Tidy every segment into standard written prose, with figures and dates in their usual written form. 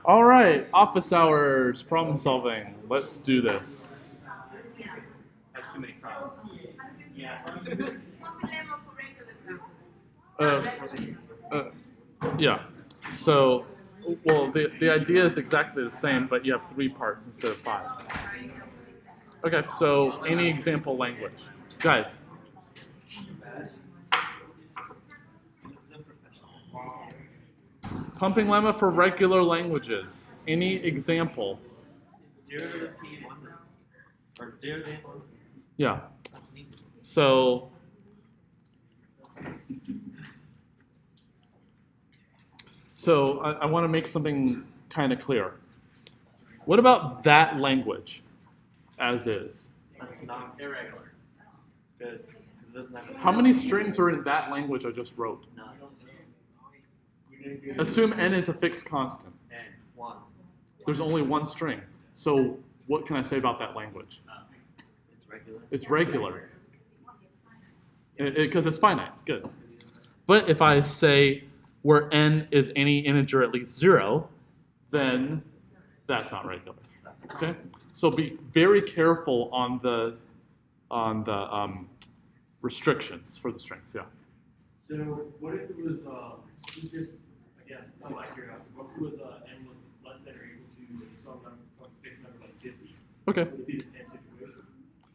All right, office hours, problem solving. Let's do this. I have too many problems. Uh, uh, yeah. So, well, the idea is exactly the same, but you have 3 parts instead of 5. Okay, so any example language. Guys. Pumping lemma for regular languages. Any example? 0 to the P, 1 to the P. Or 0 to the N, 1 to the P. Yeah. That's an easy one. So I want to make something kind of clear. What about that language as is? That's not irregular. Good. Because it doesn't have How many strings are in that language I just wrote? None. Assume n is a fixed constant. N, 1. There's only 1 string. So what can I say about that language? It's regular. It's regular. Because it's finite. Good. But if I say where n is any integer at least 0, then that's not regular. Okay? So be very careful on the restrictions for the strings. Yeah. So what if it was just again, I'm like curiosity. What if it was n was less than or equal to some fixed number like 50? Okay. Would it be the same situation?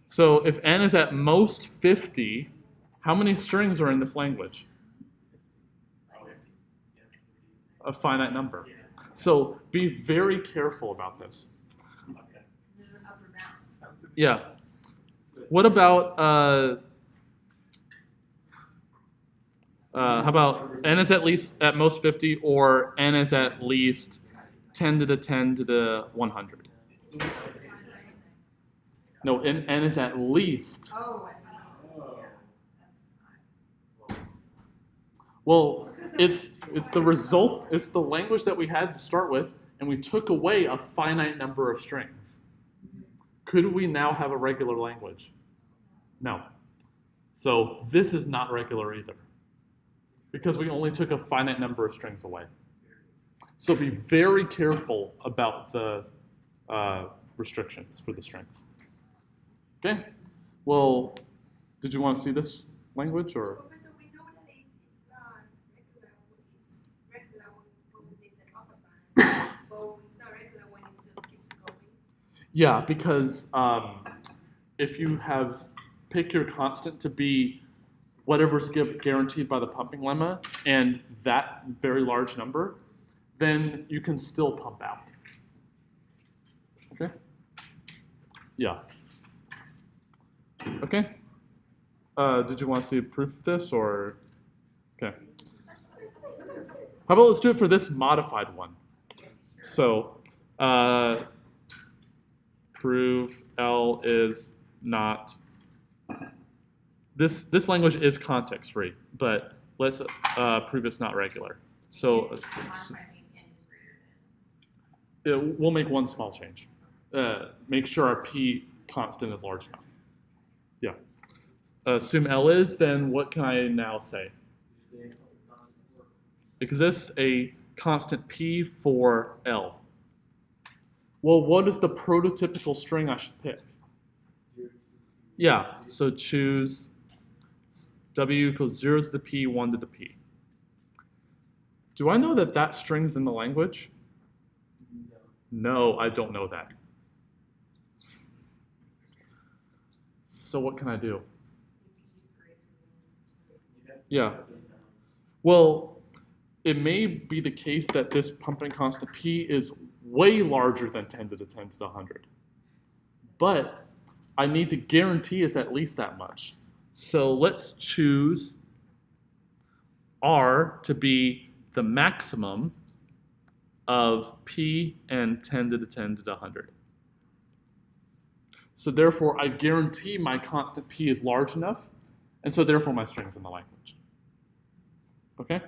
So if n is at most 50, how many strings are in this language? A finite number. So be very careful about this. Okay. Yeah. What about how about n is at most 50 or n is at least 10 to the 10 to the 100? No, n is at least. Well, it's the result, it's the language that we had to start with, and we took away a finite number of strings. Could we now have a regular language? No. So this is not regular either, because we only took a finite number of strings away. So be very careful about the restrictions for the strings. Okay? Well, did you want to see this language or? Professor, we know that it's regular when there's an upper band, but it's not regular when it just keeps going. Yeah, because if you pick your constant to be whatever's guaranteed by the pumping lemma and that very large number, then you can still pump out. Okay? Yeah. Okay. Did you want to see a proof of this or? Okay. How about let's do it for this modified one. So, prove L is not. This language is context free, but let's prove it's not regular. So, we'll make one small change. Make sure our P constant is large enough. Yeah. Assume L is, then what can I now say? Exists a constant P for L. Well, what is the prototypical string I should pick? Yeah, so choose W equals 0 to the P, 1 to the P. Do I know that that string's in the language? No, I don't know that. So what can I do? Yeah. Well, it may be the case that this pumping constant P is way larger than 10 to the 10 to the 100. But I need to guarantee it's at least that much. So let's choose R to be the maximum of P and 10 to the 10 to the 100. So therefore, I guarantee my constant P is large enough, and so therefore my string's in the language. Okay?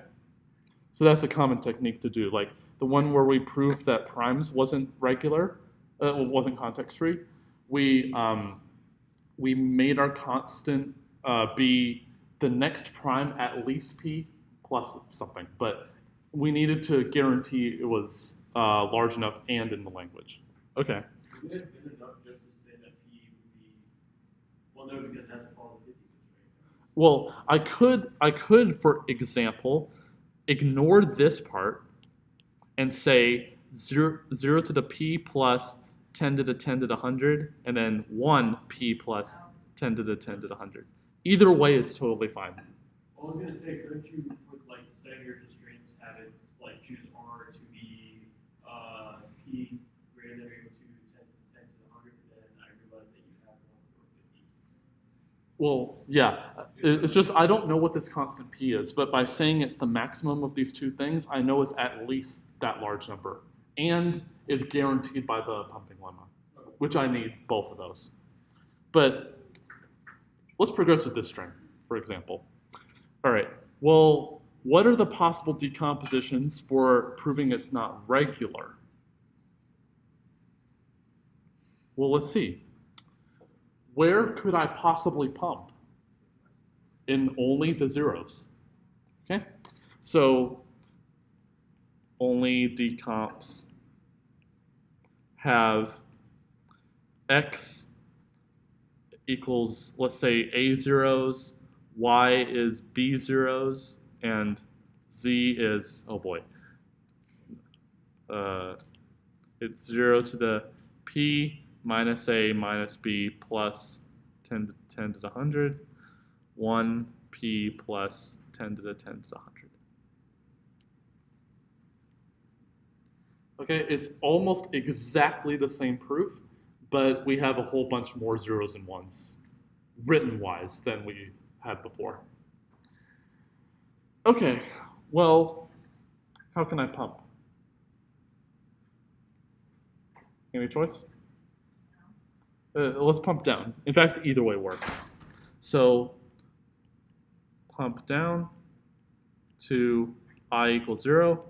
So that's a common technique to do. Like the one where we proved that primes wasn't regular, wasn't context-free, we made our constant be the next prime at least P plus something. But we needed to guarantee it was large enough and in the language. Okay. Would it have been enough just to say that P would be, well, no, because it has to follow the 50 constraint. Well, I could, for example, ignore this part and say 0 to the P plus 10 to the 10 to the 100, and then 1 P plus 10 to the 10 to the 100. Either way is totally fine. I was gonna say, couldn't you, with like setting your constraints, have it like choose R to be P greater than or equal to 10 to the 100, then I realized that you have one for 50. Well, yeah, it's just I don't know what this constant P is, but by saying it's the maximum of these two things, I know it's at least that large number and is guaranteed by the pumping lemma, which I need both of those. But let's progress with this string, for example. All right, well, what are the possible decompositions for proving it's not regular? Well, let's see. Where could I possibly pump? In only the zeros. Okay, so only decomps have x equals, let's say, a zeros, y is b zeros, and z is, oh boy, it's 0 to the p minus a minus b plus 10 to the 100, 1 p plus 10 to the 10 to the 100. Okay, it's almost exactly the same proof, but we have a whole bunch more zeros and ones written-wise than we had before. Okay, well, how can I pump? Any choice? Let's pump down. In fact, either way works. So pump down to I equals 0.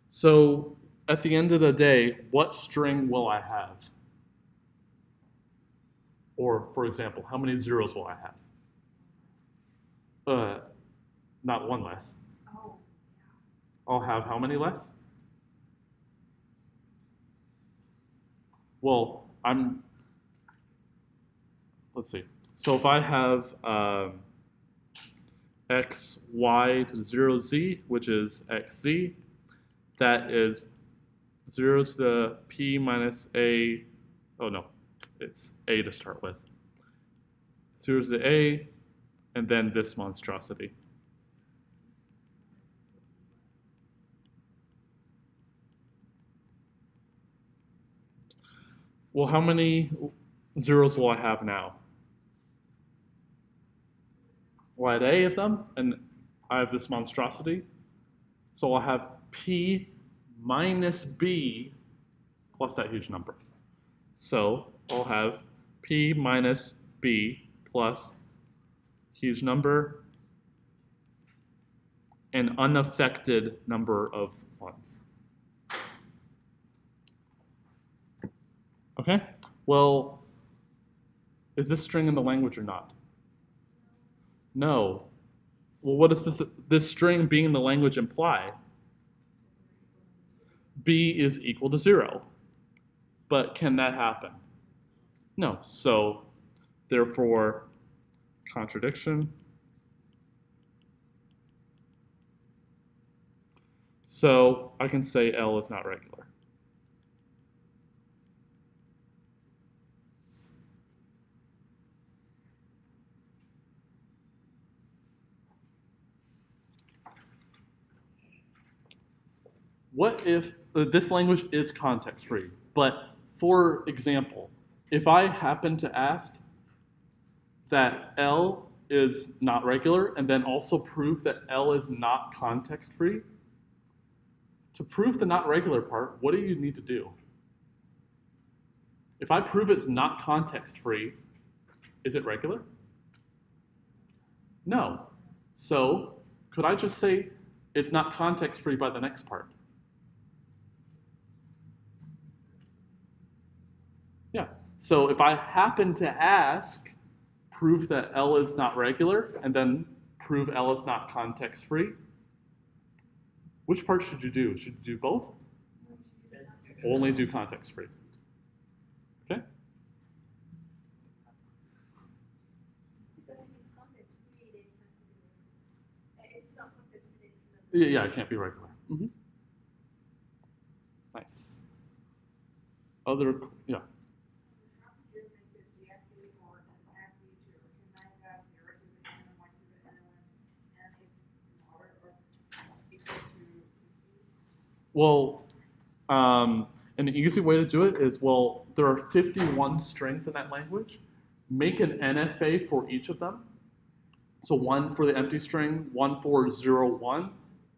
So at the end of the day, what string will I have? Or, for example, how many zeros will I have? Not one less. Oh, I'll have how many less? Well, let's see. So if I have x, y to the 0, z, which is xz, that is 0 to the p minus a, oh no, it's a to start with. 0 to the a, and then this monstrosity. Well, how many zeros will I have now? Well, I had a of them, and I have this monstrosity. So I'll have p minus b plus that huge number. So I'll have p minus b plus huge number, an unaffected number of ones. Okay, well, is this string in the language or not? No. Well, what does this string being in the language imply? B is equal to 0. But can that happen? No. So, therefore, contradiction. So, I can say L is not regular. What if this language is context-free, but for example, if I happen to ask that L is not regular and then also prove that L is not context-free, to prove the not regular part, what do you need to do? If I prove it's not context-free, is it regular? No. So could I just say it's not context-free by the next part? Yeah. So if I happen to ask, prove that L is not regular, and then prove L is not context-free, Which part should you do? Should you do both? Only do context free. Okay? Because if it's context free, then it has to be regular. If it's not context free, then it cannot be. Yeah, it can't be regular. Nice. Other, yeah. How do you make it deactivate or an athlete to recognize that directly the N1 to the N1 and it's or equal to Well, an easy way to do it is, well, there are 51 strings in that language. Make an NFA for each of them. So one for the empty string, one for 0, 1,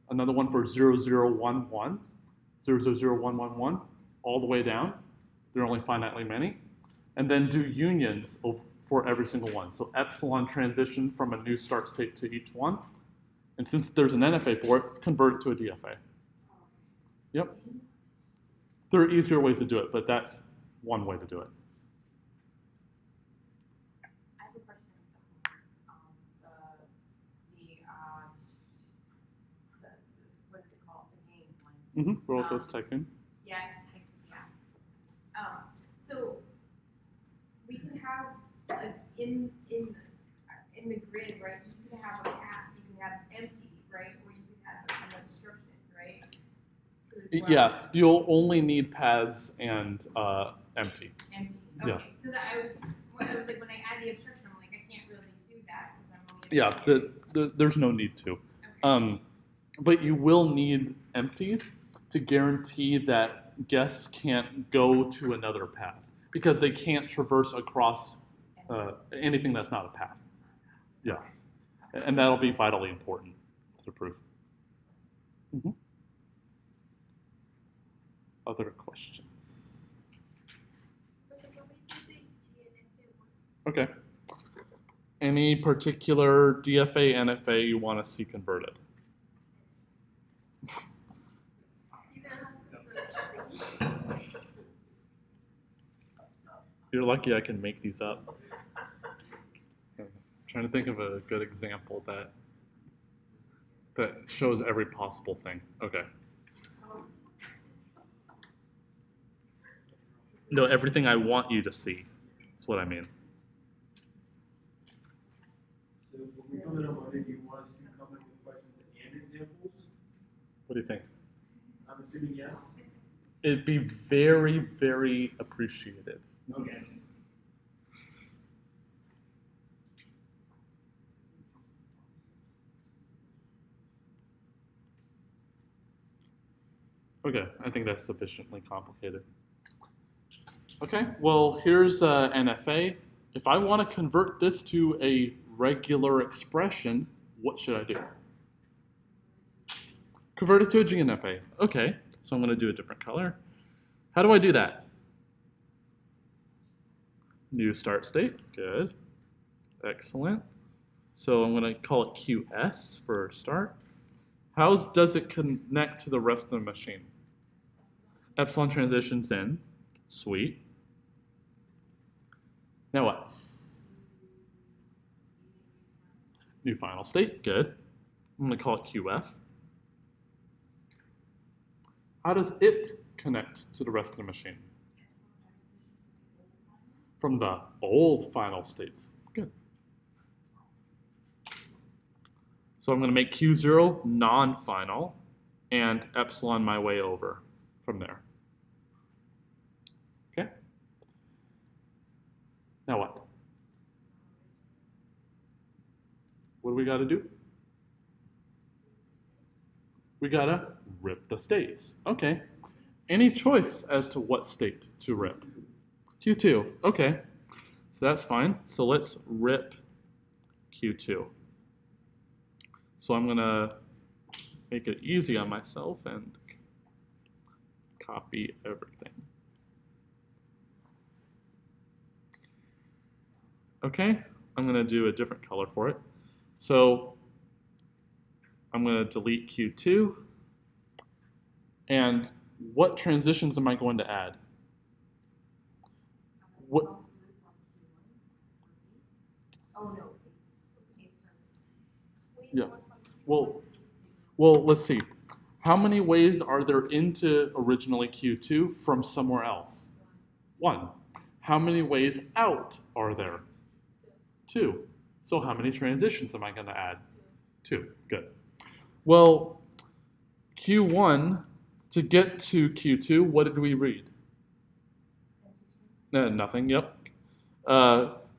another one for 0, 0, 1, 1, 0, 0, 0, 1, 1, 1, all the way down. There are only finitely many. And then do unions for every single one. So epsilon transition from a new start state to each one. And since there's an NFA for it, convert it to a DFA. Yep. There are easier ways to do it, but that's one way to do it. I have a question what is it called? The game one. Roller Coaster Tycoon. Yes, yeah. So we can have in the grid, right? You can have a path, you can have empty, right? Or you can have an obstruction, right? As well. Yeah, you'll only need paths and empty. Empty. Yeah. Okay. Because I was like, when I add the obstruction, I'm like, I can't really do that because I'm only. Yeah, there's no need to. Okay. But you will need empties to guarantee that guests can't go to another path because they can't traverse across anything that's not a path. Yeah, and that'll be vitally important to prove. Other questions? But can we do the GNFA one? Okay. Any particular DFA, NFA you want to see converted? You can ask us the You're lucky I can make these up. I'm trying to think of a good example that shows every possible thing. Okay. No, everything I want you to see. That's what I mean. So when we come in on Monday, do you want us to come in with questions and examples? What do you think? I'm assuming yes. It'd be very, very appreciated. Okay. Okay, I think that's sufficiently complicated. Okay, well, here's NFA. If I want to convert this to a regular expression, what should I do? Convert it to a GNFA. Okay, so I'm going to do a different color. How do I do that? New start state. Good. Excellent. So I'm going to call it QS for start. How does it connect to the rest of the machine? Epsilon transitions in. Sweet. Now what? New final state. Good. I'm going to call it QF. How does it connect to the rest of the machine? From the old final states. Good. So I'm going to make Q0 non-final and epsilon my way over from there. Okay? Now what? What do we got to do? We got to rip the states. Okay. Any choice as to what state to rip? Q2. Okay. So that's fine. So let's rip Q2. So I'm going to make it easy on myself and copy everything. Okay, I'm going to do a different color for it. So I'm going to delete Q2. And what transitions am I going to add? What? Oh no. Yeah. Well, let's see. How many ways are there into originally Q2 from somewhere else? 1. How many ways out are there? 2. So how many transitions am I going to add? 2. Good. Well, Q1, to get to Q2, what did we read? Nothing, yep.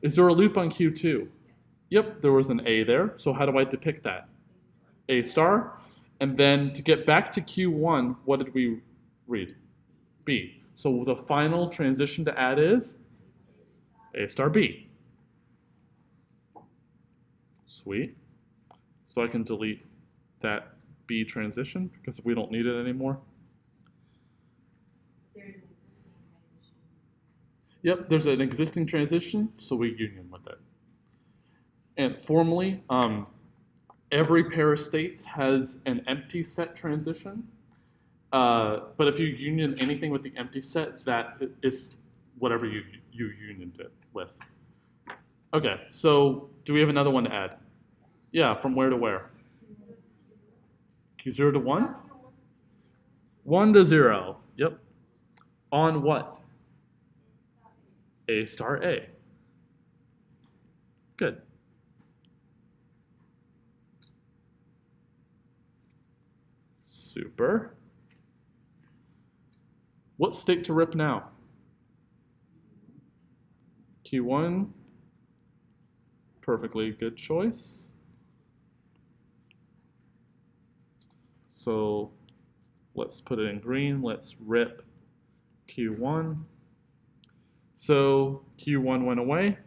Is there a loop on Q2? Yep, there was an A there. So how do I depict that? A star. And then to get back to Q1, what did we read? B. So the final transition to add is A star B. Sweet. So I can delete that B transition because we don't need it anymore. There's an existing transition. Yep, there's an existing transition, so we union with it. And formally, every pair of states has an empty set transition. But if you union anything with the empty set, that is whatever you unioned it with. Okay, so do we have another one to add? Yeah, from where to where? Q0 to 1? 1 to 0. Yep. On what? A star A. Good. Super. What state to rip now? Q1. Perfectly good choice. So let's put it in green. Let's rip Q1. So Q1 went away.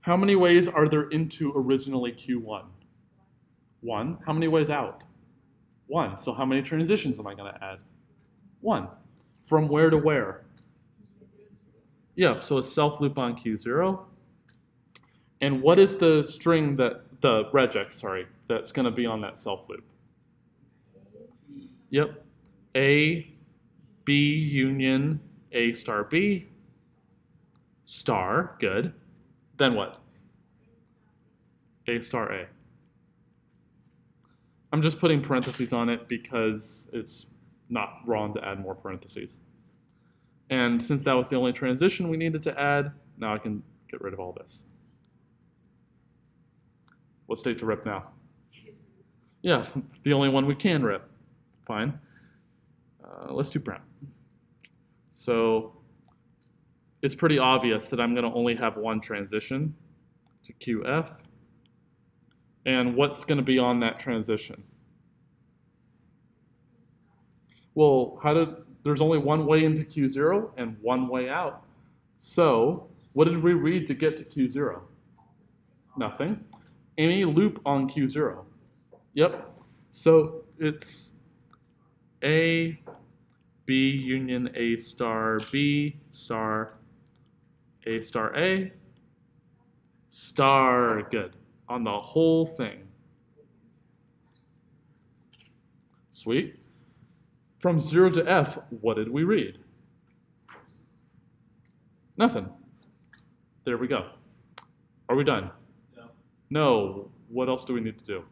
How many ways are there into originally Q1? 1. How many ways out? 1. So how many transitions am I going to add? 1. From where to where? Yeah, so a self loop on Q0. And what is the string that, the regex, sorry, that's going to be on that self loop? Yep. A, B union A star B, star, good. Then what? A star A. I'm just putting parentheses on it because it's not wrong to add more parentheses. And since that was the only transition we needed to add, now I can get rid of all this. What state to rip now? Yeah, the only one we can rip. Fine. Let's do brown. So it's pretty obvious that I'm going to only have one transition to QF. And what's going to be on that transition? Well, there's only one way into Q0 and one way out. So what did we read to get to Q0? Nothing. Any loop on Q0? Yep. So it's A, B union A star B star A star A star, good, on the whole thing. Sweet. From 0 to F, what did we read? Nothing. There we go. Are we done? No. No. What else do we need to do?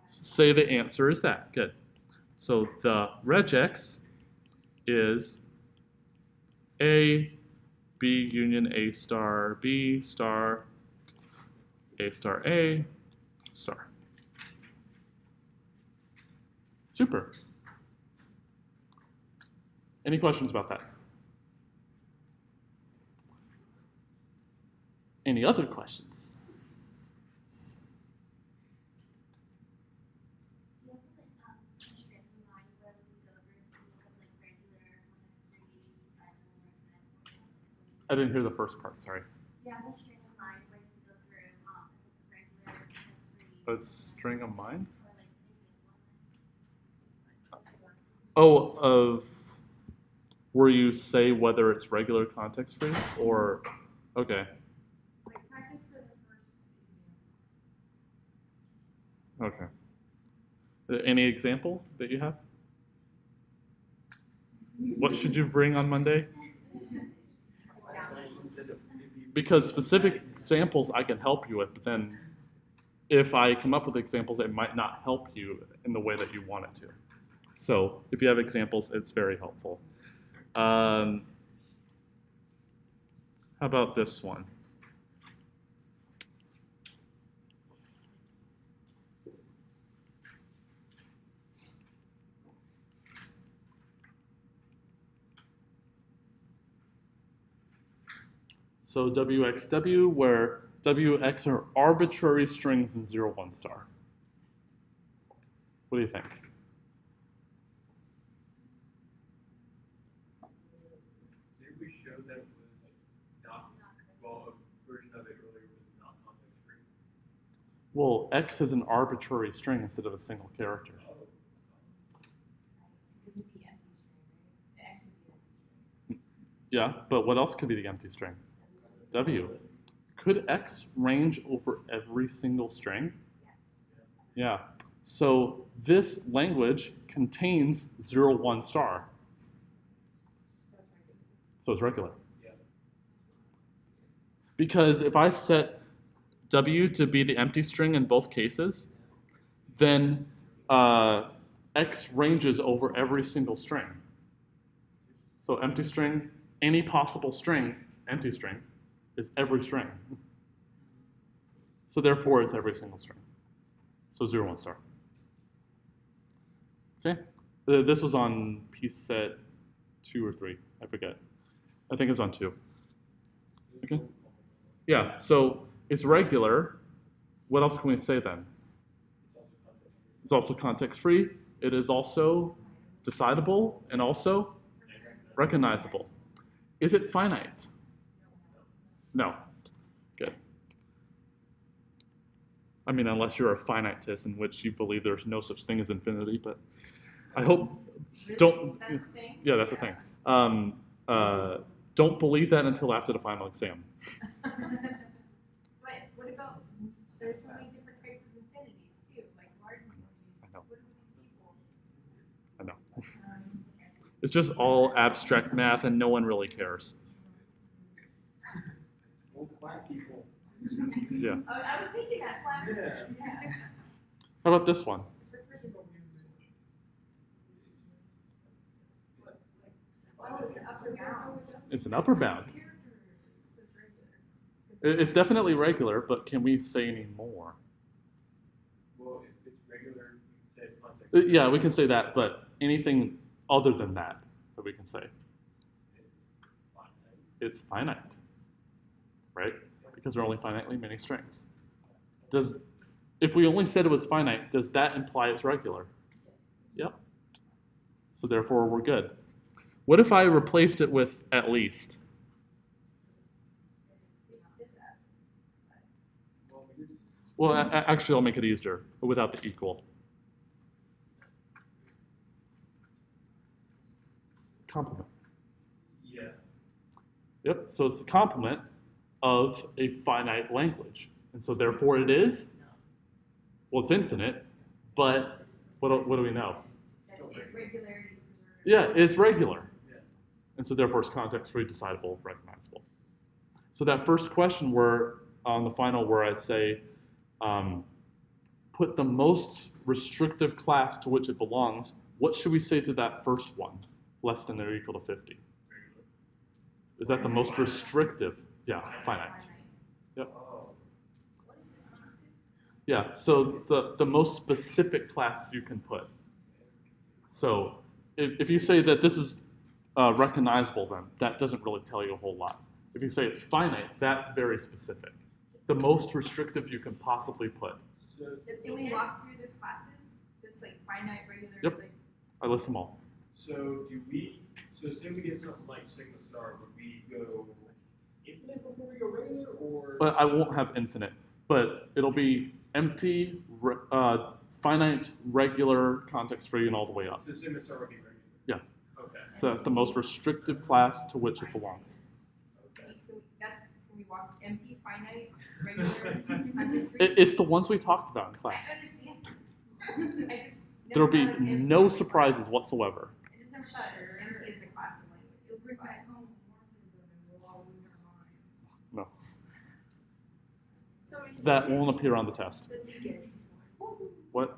Say the answer is that. Good. So the regex is A, B union A star B star A star A star. Super. Any questions about that? Any other questions? Do you have like a straight line where we go versus like regular context-free cycle? I didn't hear the first part, sorry. You have a straight line where you go through regular context-free. A string of mine? Or like Oh, of where you say whether it's regular context free or, okay, Like practice for the first example. okay. Any example that you have? What should you bring on Monday? Because specific examples I can help you with, but then if I come up with examples, it might not help you in the way that you want it to. So if you have examples, it's very helpful. How about this one? So WXW, where WX are arbitrary strings in 0, 1 star. What do you think? Did we show that it was not, well, a version of it earlier was not context free? Well, X is an arbitrary string instead of a single character. It would be empty string, right? It actually would be empty string. Yeah, but what else could be the empty string? W. Could X range over every single string? Yes. Yeah. So this language contains 0, 1 star. So it's regular. Yeah. Because if I set W to be the empty string in both cases, then X ranges over every single string. So empty string, any possible string, empty string, is every string. So therefore, it's every single string. So 0, 1 star. Okay? This was on piece set 2 or 3. I forget. I think it's on 2. Okay? Yeah, so it's regular. What else can we say then? It's also context free. It is also decidable and also recognizable. Is it finite? No. Good. I mean, unless you're a finitist, in which you believe there's no such thing as infinity, but I hope don't. That's the thing? Yeah, that's the thing. Don't believe that until after the final exam. But what about, there's so many different types of infinities too, like large infinities. I know. What are these people? I know. Okay. It's just all abstract math, and no one really cares. Old black people. Yeah. Oh, I was thinking that flat. Yeah. How about this one? Oh, it's an upper bound. It's an upper bound. It's definitely regular, but can we say any more? Well, if it's regular, you can say it's context. Yeah, we can say that, but anything other than that we can say. It's finite, right? Because there are only finitely many strings. If we only said it was finite, does that imply it's regular? Yep. So therefore, we're good. What if I replaced it with at least? Well, actually, I'll make it easier without the equal. Complement. Yes. Yep, so it's the complement of a finite language. And so therefore it is, well, it's infinite, but what do we know? That its regularity is preserved. Yeah, it's regular. Yeah. And so therefore it's context-free, decidable, recognizable. So that first question where on the final where I say, put the most restrictive class to which it belongs, what should we say to that first one? Less than or equal to 50. Is that the most restrictive? Yeah, finite. Yep. Oh. What is restricted? Yeah, so the most specific class you can put. So if you say that this is recognizable, then that doesn't really tell you a whole lot. If you say it's finite, that's very specific. The most restrictive you can possibly put. So, Can we walk through these classes? Just like finite, regular, Yep. like, I list them all. so say we get something like sigma star, would we go infinite before we go regular, or? But I won't have infinite, but it'll be empty, finite, regular, context-free, and all the way up. So sigma star would be regular? Yeah. Okay. So that's the most restrictive class to which it belongs. Okay. can we walk empty, finite, regular, context-free? It's the ones we talked about in I class. understand. I just There'll never be thought of empty no as a surprises class. whatsoever. I just never thought of empty as a class of language. It was like, No. So that won't appear on the test. What?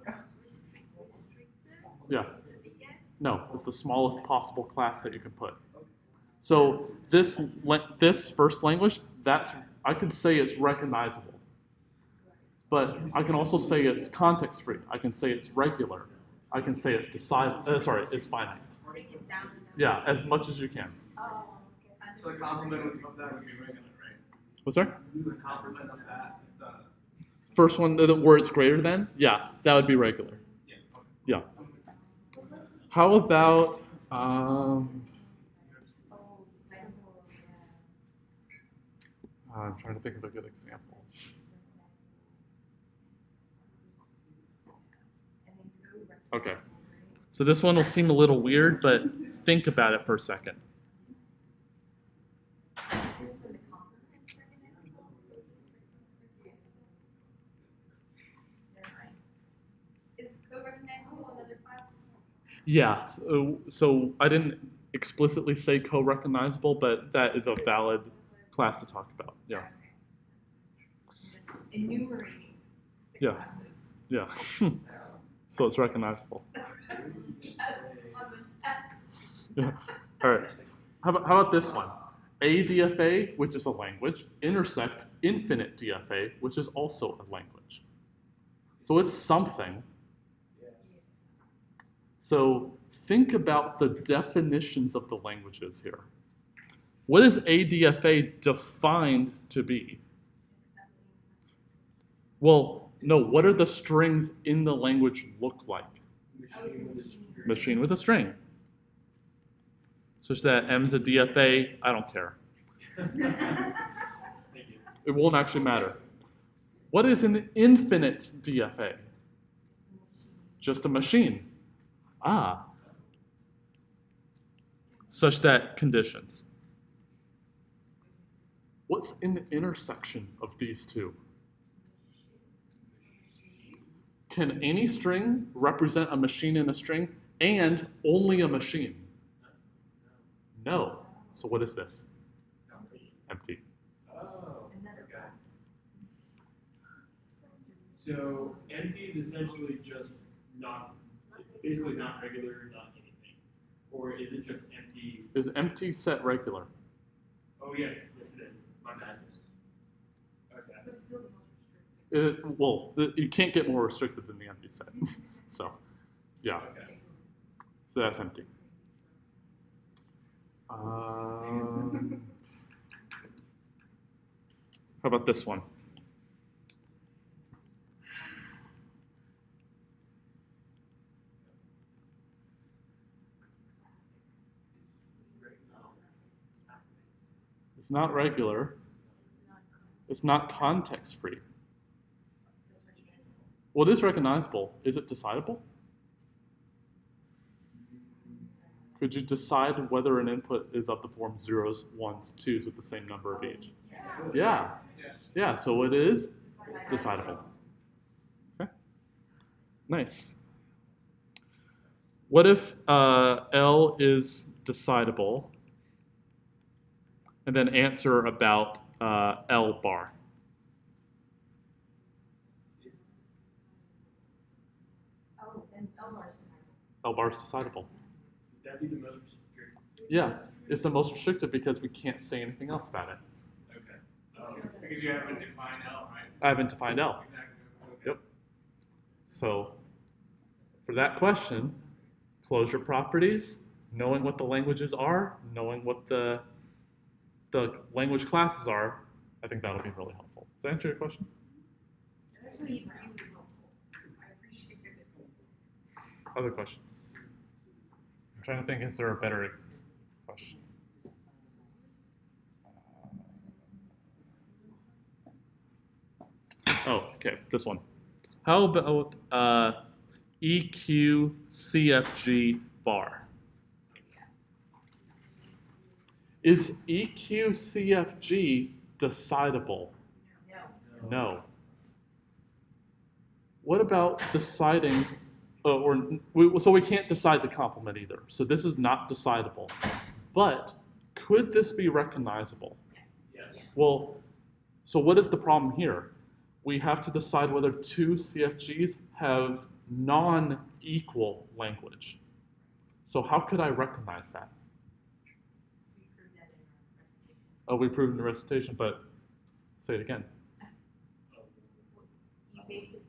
Yeah. No, it's the smallest possible class that you can put. So this first language, I could say it's recognizable. But I can also say it's context-free. I can say it's regular. I can say it's it's finite. Yeah, as much as you can. So the complement of that would be regular, right? What's that? So the complement of that, First one, where it's greater than? Yeah, that would be regular. Yeah. How about, I'm trying to think of a good example. Okay. So this one will seem a little weird, but think about it for a second. Is co-recognizable another class? Yeah, so I didn't explicitly say co-recognizable, but that is a valid class to talk about. Yeah. Just enumerating the Yeah. classes. Yeah. So it's recognizable. Yes, on the test. Yeah. All right. How about this one? ADFA, which is a language, intersect infinite DFA, which is also a language. So it's something. So think about the definitions of the languages here. What is ADFA defined to be? Well, no, what are the strings in the language look like? Machine with a string. Such that M's a DFA, I don't care. It won't actually matter. What is an infinite DFA? Just a machine. Ah. Such that conditions. What's in the intersection of these two? Can any string represent a machine in a string and only a machine? No. So what is this? Empty. Oh, Another okay. class. So empty is essentially just not, it's basically not regular, not anything. Or is it just empty? Is empty set regular? Oh, yes, yes it is. My bad. Okay. But it's still the most restricted. You can't get more restricted than the empty set. So, yeah. Okay. So that's empty. How about this one? It's not regular. It's not context-free. Well, it is recognizable. Is it decidable? Could you decide whether an input is of the form zeros, ones, twos with the same number of each? Yeah. Yeah, so it is decidable. Okay. Nice. What if L is decidable and then answer about L bar? Oh, and L bar is decidable. L bar is decidable. Would that be the most restricted? Yeah, it's the most restricted because we can't say anything else about it. Okay. because you haven't defined L, right? I haven't defined L. Exactly. Yep. So for that question, closure properties, knowing what the languages are, knowing what the language classes are, I think that'll be really helpful. Does that answer your question? Actually, really helpful. I appreciate it. Other questions? I'm trying to think, is there a better question? Oh, okay, this one. How about EQ CFG bar? Is EQ CFG decidable? No. No. What about deciding, so we can't decide the complement either. So this is not decidable. But could this be recognizable? Yes. Well, so what is the problem here? we have to decide whether two CFGs have non-equal language. So how could I recognize that? We proved that in our recitation. Oh, we proved in the recitation, but say it again. You basically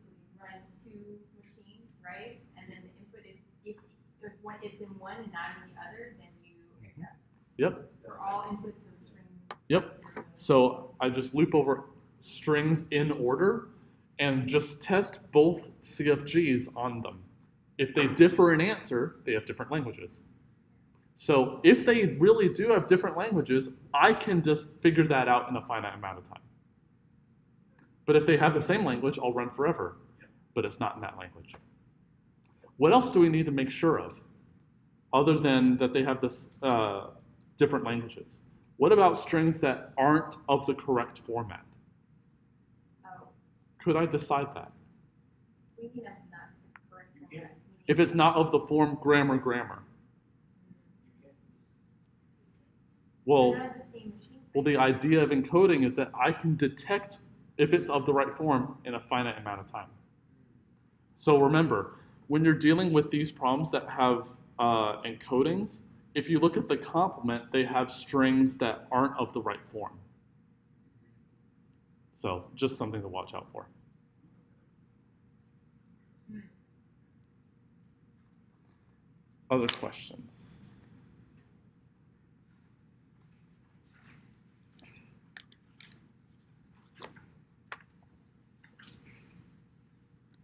run two machines, right? And then the input is, if one, it's in one and not in the other, then you accept. Yep. For all inputs of strings. Yep. So I just loop over strings in order and just test both CFGs on them. If they differ in answer, they have different languages. So if they really do have different languages, I can just figure that out in a finite amount of time. But if they have the same language, I'll run forever. But it's not in that language. What else do we need to make sure of, other than that they have this different languages? What about strings that aren't of the correct format? Oh, Could I decide that? we can have not correct format. If it's not of the form grammar, well, They're not the same machine. well, the idea of encoding is that I can detect if it's of the right form in a finite amount of time. So remember, when you're dealing with these problems that have encodings, if you look at the complement, they have strings that aren't of the right form. So just something to watch out for. Other questions?